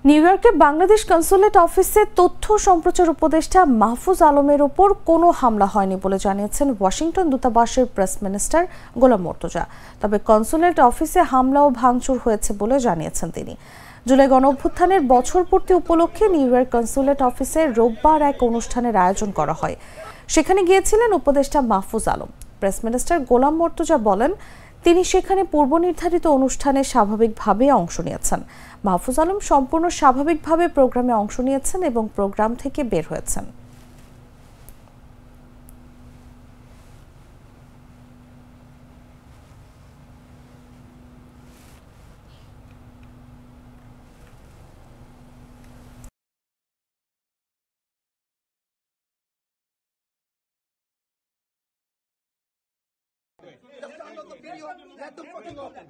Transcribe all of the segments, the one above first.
New ইয়র্কে Bangladesh consulate অফিসে তথ্য সম্প্রচার উপদেষ্টা মাহফুজ আলমের ওপর কোনো হামলা হয়নি বলে জানিয়েছেন ওয়াশিংটন দূতাবাসের প্রেস মিনিস্টার গোলাম মর্তুজা। তবে কনসুলেট অফিসে হামলা ও ভাঙচুর হয়েছে বলে জানিয়েছেন তিনি। জুলাই গণঅভ্যুত্থানের বছরপূর্তি উপলক্ষে নিউ ইয়র্ক কনসুলেট অফিসে রোববার এক অনুষ্ঠানের আয়োজন করা হয়। সেখানে গিয়েছিলেন উপদেষ্টা মাহফুজ আলম। প্রেস মিনিস্টার গোলাম মর্তুজা বলেন, তিনি সেখানে পূর্বনির্ধারিত অনুষ্ঠানে স্বাভাবিকভাবে অংশ নিয়েছেন। মাহফুজ আলম সম্পূর্ণ স্বাভাবিকভাবে প্রোগ্রামে অংশ নিয়েছেন এবং প্রোগ্রাম থেকে বের হয়েছেন। Let them fucking open.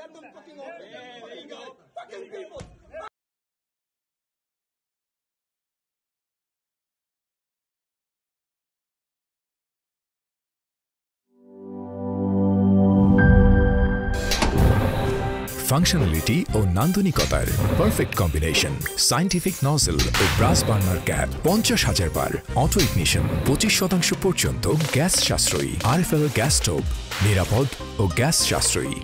Let them fucking open. There you go. Fucking people. Functionality ও নান্দনিকতার পারফেক্ট কম্বিনেশন। সায়েন্টিফিক নজল ও ব্রাস বার্নার ক্যাপ 50,000 বার। অটো ইগনিশন 25% পর্যন্ত গ্যাস সাশ্রয়ী। RFL গ্যাস স্টোভ নিরাপদ ও গ্যাস সাশ্রয়ী।